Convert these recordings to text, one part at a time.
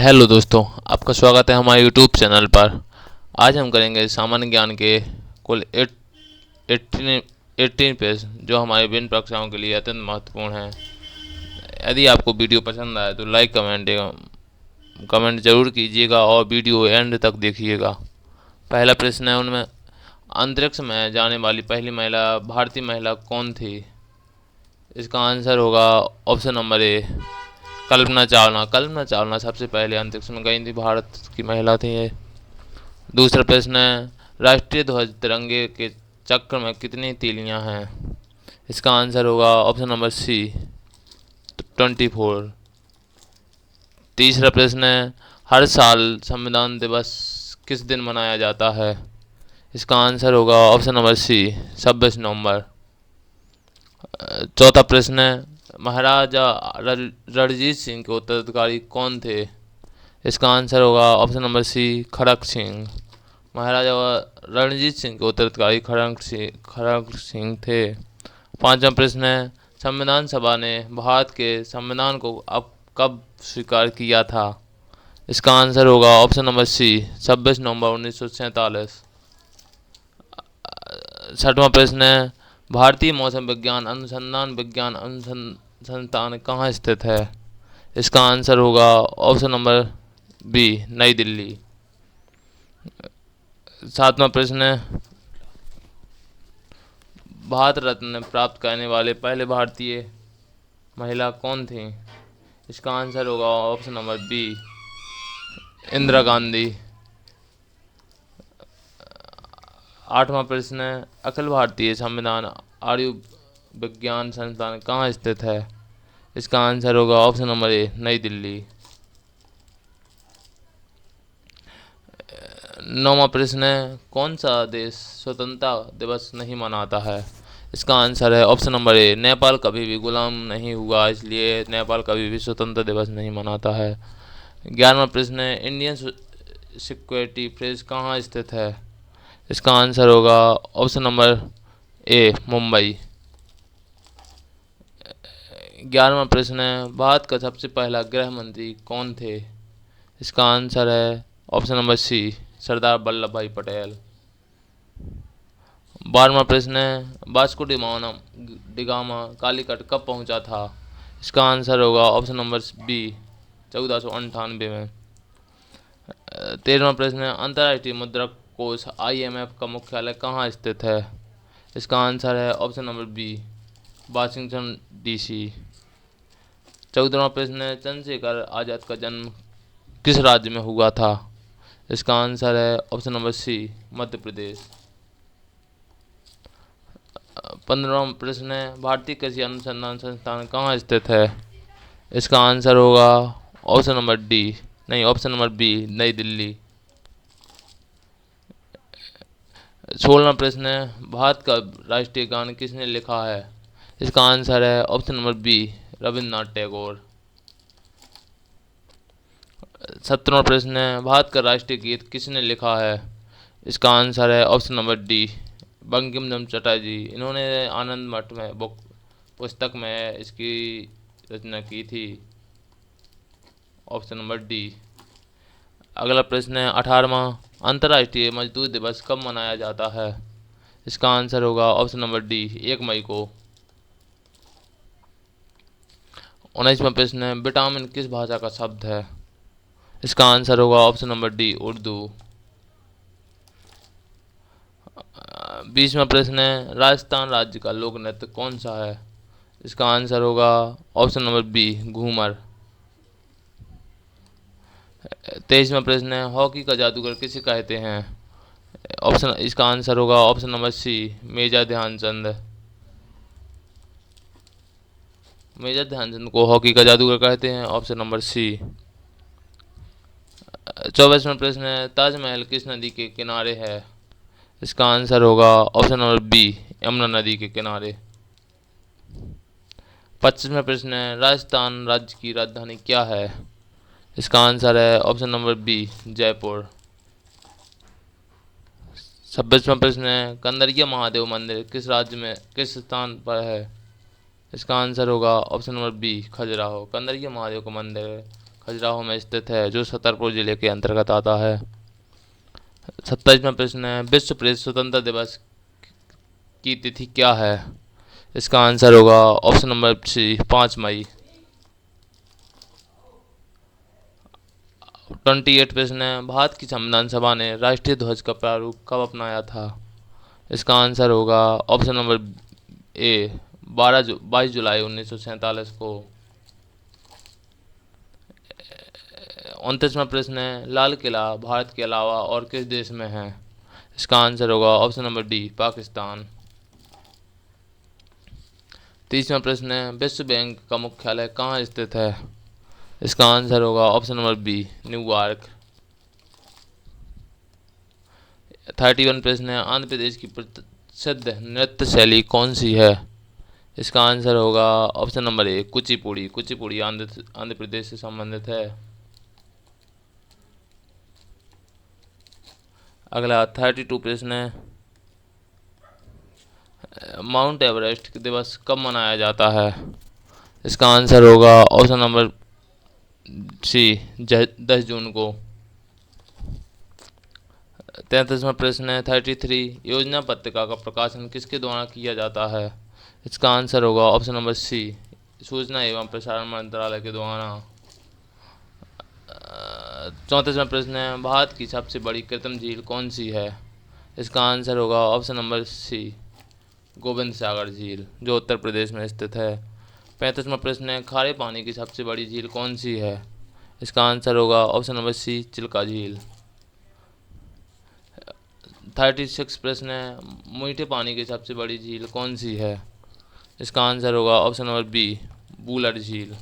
Hello दोस्तों, आपका स्वागत है हमारे यूट्यूब चैनल पर। आज हम करेंगे सामान्य ज्ञान के कुल 18 पेज जो हमारे विभिन्न परीक्षाओं के लिए अत्यंत महत्वपूर्ण हैं। यदि आपको वीडियो पसंद आए तो लाइक कमेंट जरूर कीजिएगा और वीडियो एंड तक देखिएगा। पहला प्रश्न है उनमें, अंतरिक्ष में जाने वाली पहली महिला भारतीय महिला कौन थी? इसका आंसर होगा ऑप्शन नंबर ए, कल्पना चावला। कल्पना चावला सबसे पहले अंतरिक्ष में गई थी, भारत की महिला थी ये। दूसरा प्रश्न है, राष्ट्रीय ध्वज तिरंगे के चक्र में कितनी तीलियां हैं? इसका आंसर होगा ऑप्शन नंबर सी, 24। तीसरा प्रश्न है, हर साल संविधान दिवस किस दिन मनाया जाता है? इसका आंसर होगा ऑप्शन नंबर सी, 26 नवंबर। चौथा प्रश्न है, महाराजा रणजीत सिंह के उत्तराधिकारी कौन थे? इसका आंसर होगा ऑप्शन नंबर सी, खड़क सिंह। महाराजा रणजीत सिंह के उत्तराधिकारी खड़क सिंह थे। पांचवा प्रश्न है, संविधान सभा ने भारत के संविधान को अब कब स्वीकार किया था? इसका आंसर होगा ऑप्शन नंबर सी, 26 नवंबर 1947। छठवां प्रश्न है, भारतीय मौसम विज्ञान अनुसंधान संस्थान कहाँ स्थित है? इसका आंसर होगा option number B, New Delhi. सातवां प्रश्न है, भारत रत्न प्राप्त करने वाले पहले भारतीय महिला कौन थी? इसका आंसर होगा option number B, Indira Gandhi. आठवां प्रश्न है, अखिल भारतीय संविधान आयुर्विज्ञान संस्थान कहाँ स्थित है? इसका आंसर होगा ऑप्शन नंबर ए, नई दिल्ली। नौवां प्रश्न है, कौन सा देश स्वतंत्रता दिवस नहीं मनाता है? इसका आंसर है ऑप्शन नंबर ए, नेपाल कभी भी गुलाम नहीं हुआ, इसलिए नेपाल कभी भी स्वतंत्रता दिवस नहीं मनाता है। 11वां प्रश्न है, इंडियन सिक्योरिटी प्रेस कहाँ स्थित है? इसका आंसर होगा ऑप्शन नंबर ए, मुंबई। 11वां प्रश्न है, भारत का सबसे पहला गृह मंत्री कौन थे? इसका आंसर है ऑप्शन नंबर सी, सरदार वल्लभ भाई पटेल। 12वां प्रश्न है, वास्को डिगामा कालीकट कब पहुंचा था? इसका आंसर होगा ऑप्शन नंबर बी, 1498 में। 13वां प्रश्न है, अंतर्राष्ट्रीय मुद्रा कोष IMF का मुख्यालय कहाँ स्थित है? इसका आंसर है option number B, Washington DC। 14वां प्रश्न है, चंद्रशेखर आजाद का जन्म किस राज्य में हुआ था? इसका आंसर है ऑप्शन नंबर सी, मध्य प्रदेश। 15वां प्रश्न है, भारतीय कृषि अनुसंधान संस्थान कहाँ स्थित है? इसका आंसर होगा option number option number B, New Delhi. 16वां प्रश्न है, भारत का राष्ट्रीय गान किसने लिखा है? इसका आंसर है option number B, Rabindranath Tagore. 17वां प्रश्न है, भारत का राष्ट्रीय गीत किसने लिखा है? इसका आंसर है option number D, Bankim Chandra Chatterjee. इन्होंने आनंद मठ में पुस्तक में इसकी रचना की थी, ऑप्शन नंबर डी। अगला प्रश्न है 18वां, अंतर्राष्ट्रीय मजदूर दिवस कब मनाया जाता है? इसका आंसर होगा ऑप्शन नंबर डी, 1 मई को। 19वां प्रश्न है, विटामिन किस भाषा का शब्द है? इसका आंसर होगा ऑप्शन नंबर डी, उर्दू। 20वां प्रश्न है, राजस्थान राज्य का लोक नृत्य कौन सा है? इसका आंसर होगा ऑप्शन नंबर बी, घूमर। 23वां प्रश्न है, हॉकी का जादूगर किसे कहते हैं? इसका आंसर होगा option number C, major Dhyanchand. Major Dhyanchand को हॉकी का जादूगर कहते हैं, ऑप्शन नंबर सी। 24वां प्रश्न है, ताजमहल किस नदी के किनारे है? इसका आंसर होगा ऑप्शन नंबर बी, यमुना नदी के किनारे। 25वां प्रश्न है, राजस्थान राज्य की राजधानी क्या है? इसका आंसर है ऑप्शन नंबर बी, जयपुर। 26वां प्रश्न है, कंदरिया महादेव मंदिर किस राज्य में किस स्थान पर है? इसका आंसर होगा option number B, Khajuraho. Kandariya Mahadev का मंदिर खजुराहो में स्थित है, जो छतरपुर जिले के अंतर्गत आता है। 27वां प्रश्न है, विश्व प्रेस स्वतंत्रता दिवस की तिथि क्या है? इसका आंसर होगा ऑप्शन नंबर सी 5 मई। 28 प्रश्न है, भारत की संविधान सभा ने राष्ट्रीय ध्वज का प्रारूप कब अपनाया था? इसका आंसर होगा ऑप्शन नंबर ए 22 जुलाई 1947 को। 29वां प्रश्न है, लाल किला भारत के अलावा और किस देश में है? इसका आंसर होगा ऑप्शन नंबर डी पाकिस्तान। 30वां प्रश्न है, विश्व बैंक का मुख्यालय कहाँ स्थित है? इसका आंसर होगा ऑप्शन नंबर बी न्यूयॉर्क। 31 प्रश्न है, आंध्र प्रदेश की प्रसिद्ध नृत्य शैली कौन सी है? इसका आंसर होगा option number A Kuchipudi. Kuchipudi Andhra Pradesh से संबंधित है। अगला 32 प्रश्न है, माउंट एवरेस्ट दिवस कब मनाया जाता है? इसका आंसर होगा ऑप्शन नंबर सी 10 जून को। 33वां प्रश्न है, 33 योजना पत्रिका का प्रकाशन किसके द्वारा किया जाता है? इसका आंसर होगा ऑप्शन नंबर सी सूचना एवं प्रसारण मंत्रालय के द्वारा। 34वां प्रश्न है, भारत की सबसे बड़ी कृत्रिम झील कौन सी है? इसका आंसर होगा ऑप्शन नंबर सी गोविंद सागर झील, जो उत्तर प्रदेश में स्थित है। 35वां प्रश्न है, खारे पानी की सबसे बड़ी झील कौन सी है? इसका आंसर होगा ऑप्शन नंबर सी चिल्का झील। 36 प्रश्न है, मीठे पानी की सबसे बड़ी झील कौन सी है? इसका आंसर होगा ऑप्शन नंबर बी वुलर झील।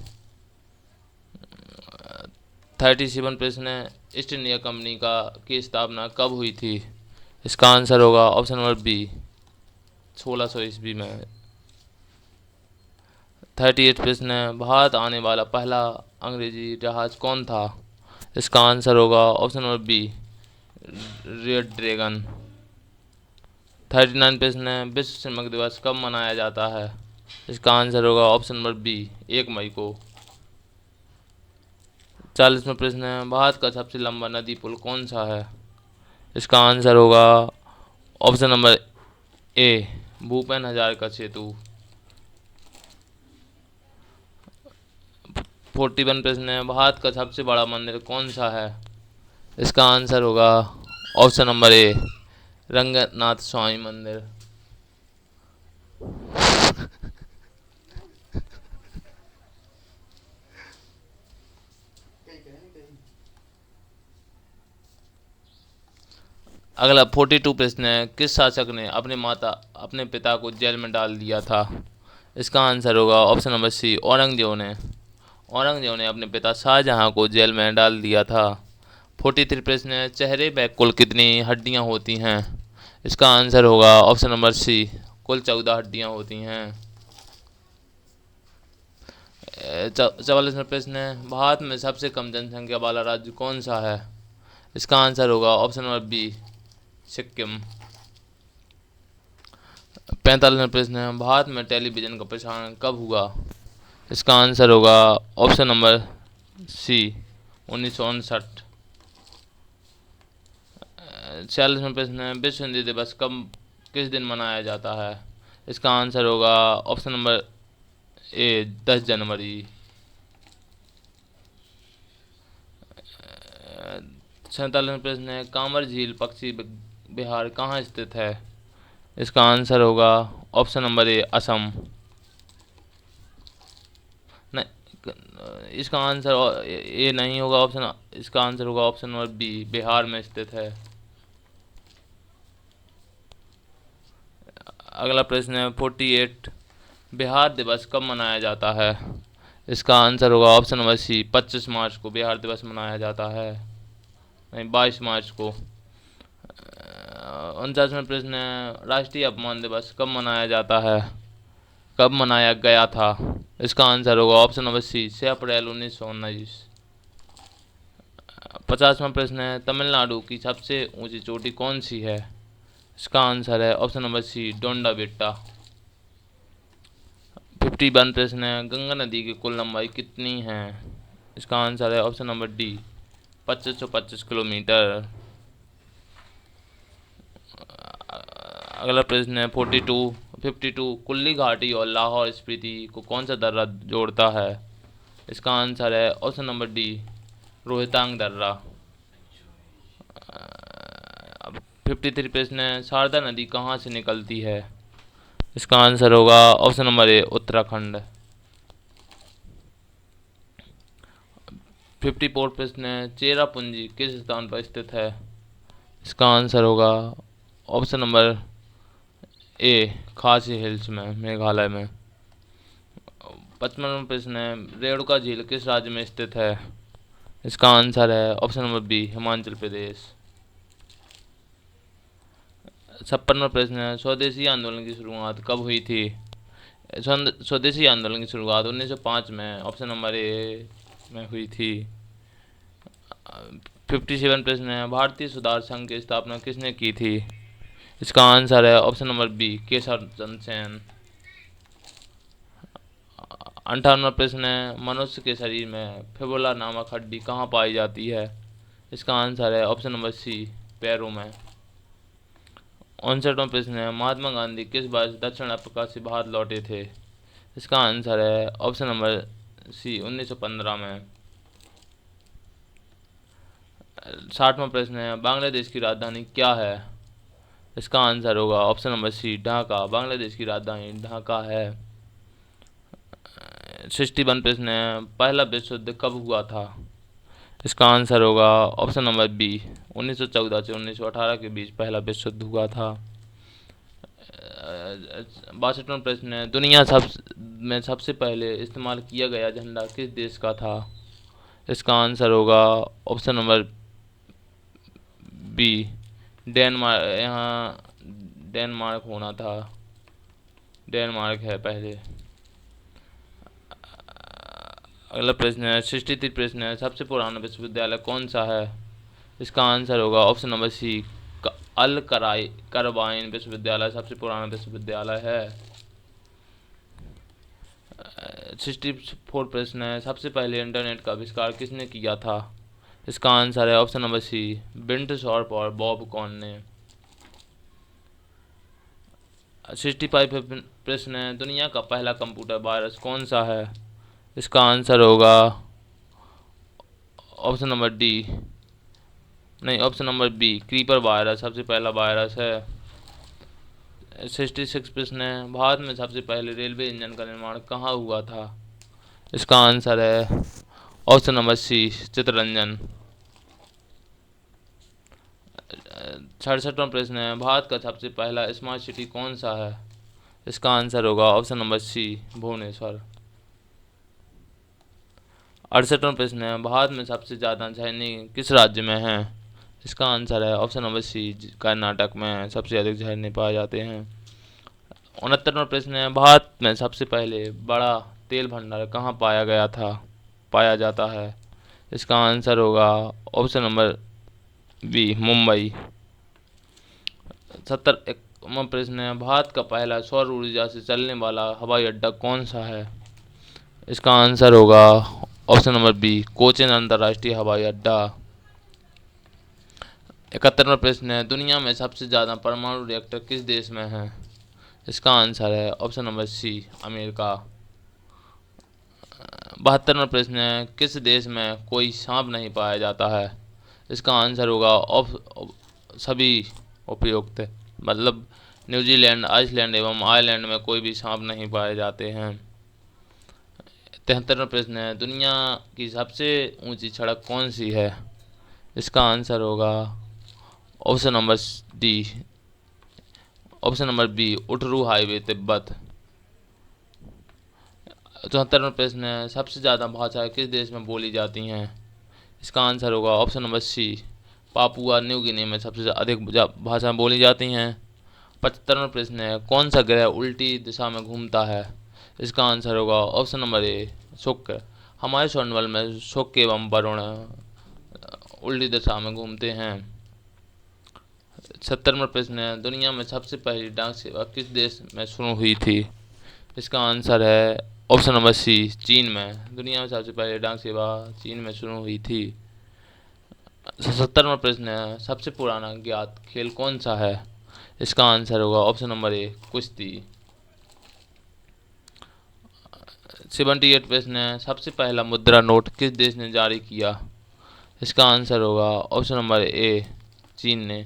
37वां प्रश्न है, ईस्ट इंडिया कंपनी की स्थापना कब हुई थी? इसका आंसर होगा ऑप्शन नंबर बी 1600 ईस्वी में। 38 प्रश्न है, भारत आने वाला पहला अंग्रेजी जहाज कौन था? इसका आंसर होगा option number B red dragon. 39 प्रश्न है, विश्व श्रमिक दिवस कब मनाया जाता है? इसका आंसर होगा ऑप्शन नंबर बी 1 मई को। 40वां प्रश्न है, भारत का सबसे लंबा नदी पुल कौन सा है? इसका आंसर होगा option number A Bhupen Hazarika Setu. 41 प्रश्न है, भारत का सबसे बड़ा मंदिर कौन सा है? इसका आंसर होगा ऑप्शन नंबर ए रंगनाथ स्वामी मंदिर। अगला 42 प्रश्न है, किस शासक ने अपने पिता को जेल में डाल दिया था? इसका आंसर होगा ऑप्शन नंबर सी औरंगजेब ने। औरंगजेब ने अपने पिता शाहजहां को जेल में डाल दिया था। 43 प्रश्न है, चेहरे में कुल कितनी हड्डियां होती हैं? इसका आंसर होगा ऑप्शन नंबर सी कुल 14 हड्डियां होती हैं। 44वां प्रश्न है, भारत में सबसे कम जनसंख्या वाला राज्य कौन सा है? इसका आंसर होगा ऑप्शन नंबर बी सिक्किम। 45वां प्रश्न है, भारत में टेलीविज़न का प्रसारण कब हुआ? इसका आंसर होगा ऑप्शन नंबर सी 1959। 46वां प्रश्न है, विश्व हिंदी दिवस किस दिन मनाया जाता है? इसका आंसर होगा ऑप्शन नंबर ए 10 जनवरी। 47वां प्रश्न है, कांवर झील पक्षी विहार कहाँ स्थित है? इसका आंसर होगा ऑप्शन नंबर ए असम। नहीं, इसका आंसर ए नहीं होगा ऑप्शन, इसका आंसर होगा ऑप्शन नंबर बी बिहार में स्थित है। अगला प्रश्न है 48, बिहार दिवस कब मनाया जाता है? इसका आंसर होगा ऑप्शन नंबर सी 25 मार्च को बिहार दिवस मनाया जाता है, नहीं 22 मार्च को। 49वां प्रश्न है, राष्ट्रीय अपमान दिवस कब मनाया जाता है? कब मनाया गया था? इसका आंसर होगा ऑप्शन नंबर सी 6 अप्रैल 1919। 50वां प्रश्न है, तमिलनाडु की सबसे ऊंची चोटी कौन सी है? इसका आंसर है ऑप्शन नंबर सी डोंडा बेट्टा। 51 प्रश्न है, गंगा नदी की कुल लंबाई कितनी है? इसका आंसर है ऑप्शन नंबर डी 2525 किलोमीटर। अगला प्रश्न है 52 कुल्ली घाटी और लाहौर स्पीति को कौन सा दर्रा जोड़ता है? इसका आंसर है ऑप्शन नंबर डी रोहतांग दर्रा। अब 53 प्रश्न है शारदा नदी कहाँ से निकलती है? इसका आंसर होगा ऑप्शन नंबर ए उत्तराखंड। 54 प्रश्न है चेरापूंजी किस स्थान पर स्थित है? इसका आंसर होगा ऑप्शन नंबर ए खासी हिल्स में, मेघालय में। 55वां प्रश्न है रेणुका झील किस राज्य में स्थित है? इसका आंसर है option number B Himachal Pradesh. 56वां प्रश्न है स्वदेशी आंदोलन की शुरुआत कब हुई थी? स्वदेशी आंदोलन की शुरुआत 1905 में ऑप्शन नंबर ए में हुई थी। 57 प्रश्न है भारतीय सुधार संघ की स्थापना किसने की थी? इसका आंसर है option number B Keshav Chandra Sen. 58वां प्रश्न है मनुष्य के शरीर में फिबुला नामक हड्डी कहाँ पाई जाती है? इसका आंसर है ऑप्शन नंबर सी पैरों में। 59वां प्रश्न है महात्मा गांधी किस वर्ष दक्षिण अफ्रीका से भारत लौटे थे? इसका आंसर है ऑप्शन नंबर सी 1915 में। 60वां प्रश्न है बांग्लादेश की राजधानी क्या है? इसका आंसर होगा option number C Dhaka. Bangladesh की राजधानी ढाका है। 61 प्रश्न है पहला विश्व युद्ध कब हुआ था? इसका आंसर होगा ऑप्शन नंबर बी 1914 से 1918 के बीच पहला विश्व युद्ध हुआ था। 62वां प्रश्न है दुनिया में सबसे पहले इस्तेमाल किया गया झंडा किस देश का था? इसका आंसर होगा ऑप्शन नंबर बी डेनमार्क। यहाँ डेनमार्क होना था, डेनमार्क है पहले। अगला प्रश्न है 63 प्रश्न है सबसे पुराना विश्वविद्यालय कौन सा है? इसका आंसर होगा ऑप्शन नंबर सी अल करवाइन विश्वविद्यालय सबसे पुराना विश्वविद्यालय है। 64 प्रश्न है सबसे पहले इंटरनेट का आविष्कार किसने किया था? इसका आंसर है ऑप्शन नंबर सी बिंट शॉर्प और बॉब कॉन ने। 65 प्रश्न है दुनिया का पहला कंप्यूटर वायरस कौन सा है? इसका आंसर होगा ऑप्शन नंबर डी नहीं option number B creeper virus सबसे पहला वायरस है। 66 प्रश्न है भारत में सबसे पहले रेलवे इंजन का निर्माण कहाँ हुआ था? इसका आंसर है ऑप्शन नंबर सी चित्तरंजन। 67वां प्रश्न है भारत का सबसे पहला स्मार्ट सिटी कौन सा है? इसका आंसर होगा ऑप्शन नंबर सी भुवनेश्वर। 68वां प्रश्न है भारत में सबसे ज़्यादा झरने किस राज्य में हैं? इसका आंसर है ऑप्शन नंबर सी कर्नाटक में सबसे अधिक झरने पाए जाते हैं। 69वां प्रश्न है भारत में सबसे पहले बड़ा तेल भंडार कहाँ पाया जाता है? इसका आंसर होगा ऑप्शन नंबर बी मुंबई। 71वां प्रश्न है भारत का पहला सौर ऊर्जा से चलने वाला हवाई अड्डा कौन सा है? इसका आंसर होगा ऑप्शन नंबर बी कोचीन अंतर्राष्ट्रीय हवाई अड्डा। 71वां प्रश्न है दुनिया में सबसे ज़्यादा परमाणु रिएक्टर किस देश में है? इसका आंसर है ऑप्शन नंबर सी अमेरिका। 72वां प्रश्न है किस देश में कोई सांप नहीं पाया जाता है? इसका आंसर होगा सभी उपयुक्त, मतलब न्यूजीलैंड, आइसलैंड एवं आयरलैंड में कोई भी सांप नहीं पाए जाते हैं। 73वां प्रश्न है दुनिया की सबसे ऊंची सड़क कौन सी है? इसका आंसर होगा option number D option number B उटरू हाईवे तिब्बत। 74वां प्रश्न है सबसे ज़्यादा भाषाएं किस देश में बोली जाती हैं? इसका आंसर होगा option number C Papua New Guinea में सबसे अधिक भाषाएं बोली जाती हैं। 75वां प्रश्न है कौन सा ग्रह उल्टी दिशा में घूमता है? इसका आंसर होगा ऑप्शन नंबर ए शुक्र। हमारे सौरमंडल में शुक्र एवं वरुण उल्टी दिशा में घूमते हैं। 70वां प्रश्न है दुनिया में सबसे पहली डाक सेवा किस देश में शुरू हुई थी? इसका आंसर है ऑप्शन नंबर सी, चीन में। दुनिया में सबसे पहले डाक सेवा चीन में शुरू हुई थी। 77वां प्रश्न है, सबसे पुराना ज्ञात खेल कौन सा है? इसका आंसर होगा ऑप्शन नंबर ए, कुश्ती। 78 प्रश्न है, सबसे पहला मुद्रा नोट किस देश ने जारी किया? इसका आंसर होगा ऑप्शन नंबर ए, चीन ने।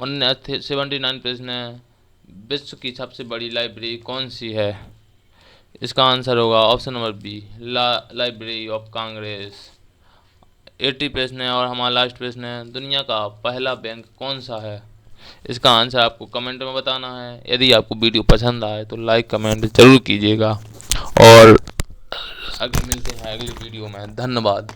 79 प्रश्न है, विश्व की सबसे बड़ी लाइब्रेरी कौन सी है? इसका आंसर होगा option number B, library of congress. 80 प्रश्न है और हमारा लास्ट प्रश्न है, दुनिया का पहला बैंक कौन सा है? इसका आंसर आपको कमेंट में बताना है। यदि आपको वीडियो पसंद आए तो लाइक कमेंट जरूर कीजिएगा और आगे मिलते हैं अगली वीडियो में। धन्यवाद।